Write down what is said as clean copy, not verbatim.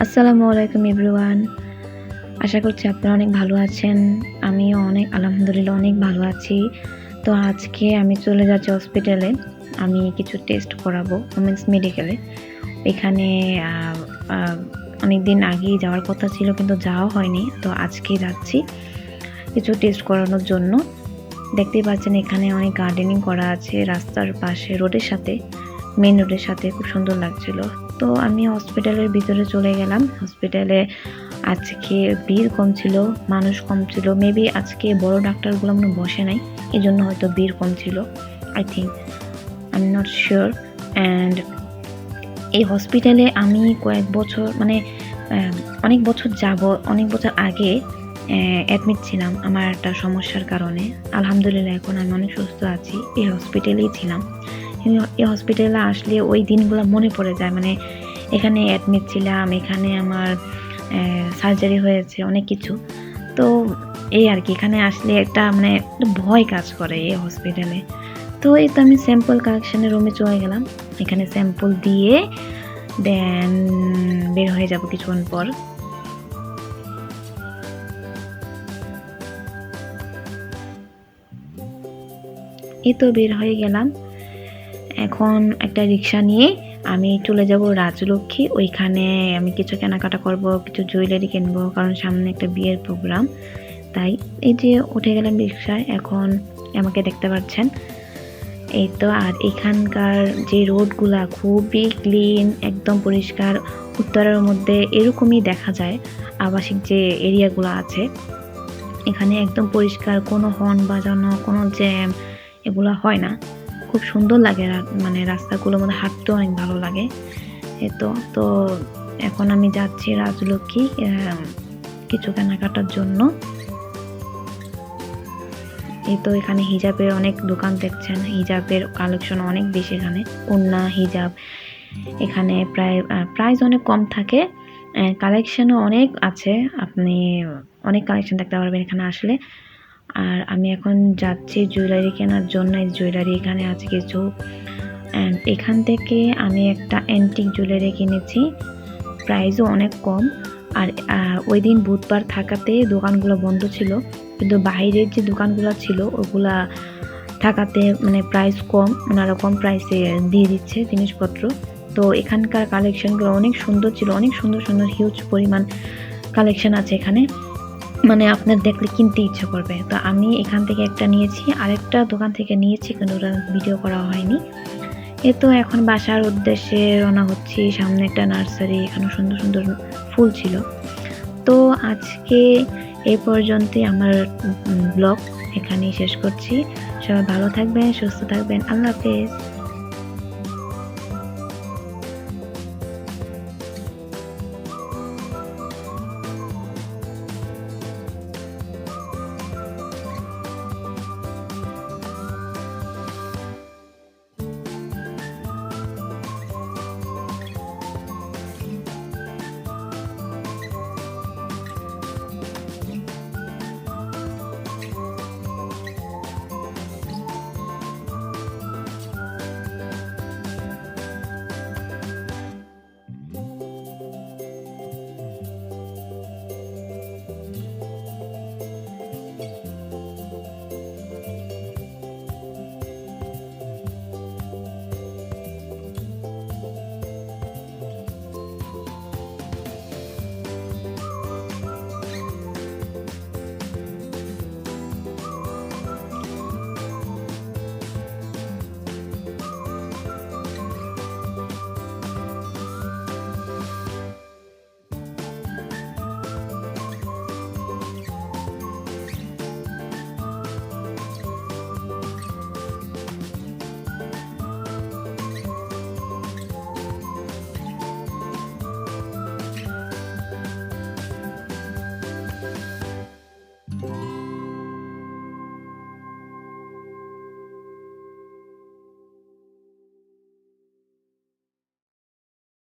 আসসালামু আলাইকুম এভরিওয়ান। আশা করছি আপনারা অনেক ভালো আছেন। আমিও আলহামদুলিল্লাহ অনেক ভালো আছি। তো আজকে আমি চলে যাচ্ছি হসপিটালে। আমি কিছু টেস্ট করাবো ওমেন্স মেডিকেলে। এখানে আ আ অনেকদিন আগেই যাওয়ার কথা ছিল কিন্তু যাওয়া হয়নি। তো আজকে যাচ্ছি কিছু টেস্ট করানোর জন্য। দেখতেই পাচ্ছেন এখানে অনেক গার্ডেনিং করা আছে রাস্তার পাশে রোডের সাথে, মেইন রোডের সাথে খুব সুন্দর লাগছিল। তো আমি হসপিটালের ভিতরে চলে গেলাম। হসপিটালে আজকে ভিড় কম ছিল, মানুষ কম ছিল। মেবি আজকে বড় ডাক্তারগুলো মনে হয় বসে নাই। এজন্য হয়তো ভিড় কম ছিল। I think, I am not sure. And এই হসপিটালে আমি কয়েক বছর অনেক বছর অনেক বছর আগে অ্যাডমিট ছিলাম আমার একটা সমস্যার কারণে। আলহামদুলিল্লাহ এখন আমি অনেক সুস্থ আছি। এই হসপিটালেই ছিলাম। এই হসপিটালে আসলে ওই দিনগুলো মনে পড়ে যায়। এখানে অ্যাডমিট ছিলাম, এখানে আমার সার্জারি হয়েছে অনেক কিছু। তো এই আর কি, এখানে আসলে একটা ভয় কাজ করে এই হসপিটালে। তো এই তো আমি স্যাম্পল কালেকশনের রুমে চলে গেলাম। এখানে স্যাম্পল দিয়ে দেন বের হয়ে যাব কিছুক্ষণ পর। এই তো বের হয়ে গেলাম। এখন একটা রিক্সা নিয়ে আমি চলে যাব রাজলক্ষ্মী। ওইখানে আমি কিছু কেনাকাটা করব, কিছু জুয়েলারি কিনবো, কারণ সামনে একটা বিয়ের প্রোগ্রাম। তাই এই যে উঠে গেলাম রিক্সায়। এখন আমাকে দেখতে পাচ্ছেন। এই তো, আর এখানকার যে রোডগুলা খুবই ক্লিন, একদম পরিষ্কার। উত্তরার মধ্যে এরকমই দেখা যায়। আবাসিক যে এরিয়াগুলো আছে এখানে একদম পরিষ্কার, কোনো হর্ন বাজানো, কোনো জ্যাম এগুলো হয় না। খুব সুন্দর লাগে, রাস্তাগুলোর মধ্যে হাঁটতে অনেক ভালো লাগে। এই তো এখন আমি যাচ্ছি রাজলক্ষ্মী কিছু কেনাকাটার জন্য। এই তো এখানে হিজাবের অনেক দোকান দেখছেন। হিজাবের কালেকশন অনেক বেশি এখানে। ওড়না, হিজাব এখানে প্রাইস অনেক কম থাকে। কালেকশনও অনেক আছে। আপনি অনেক কালেকশন দেখতে পারবেন এখানে আসলে। আর আমি এখন যাচ্ছি জুয়েলারি কেনার জন্য। এই জুয়েলারি এখানে আছে কিছু। অ্যান্ড এখান থেকে আমি একটা অ্যান্টিক জুয়েলারি কিনেছি, প্রাইসও অনেক কম। আর ওই দিন বুধবার থাকাতে দোকানগুলো বন্ধ ছিল, কিন্তু বাইরের যে দোকানগুলো ছিল ওগুলা থাকাতে প্রাইস কম, ওনারা কম প্রাইসে দিয়ে দিচ্ছে জিনিসপত্র। তো এখানকার কালেকশনগুলো অনেক সুন্দর ছিল, অনেক সুন্দর সুন্দর হিউজ পরিমাণ কালেকশন আছে এখানে। আপনার দেখলে কিনতে ইচ্ছে করবে। তো আমি এখান থেকে একটা নিয়েছি, আরেকটা দোকান থেকে নিয়েছি, কিন্তু ওটা ভিডিও করা হয়নি। তো এখন বাসার উদ্দেশ্যে রওনা হচ্ছি। সামনে একটা নার্সারি, এখানে সুন্দর সুন্দর ফুল ছিল। তো আজকে এই পর্যন্তই আমার ব্লগ এখানেই শেষ করছি। সবাই ভালো থাকবেন, সুস্থ থাকবেন। আল্লাহ হাফেজ।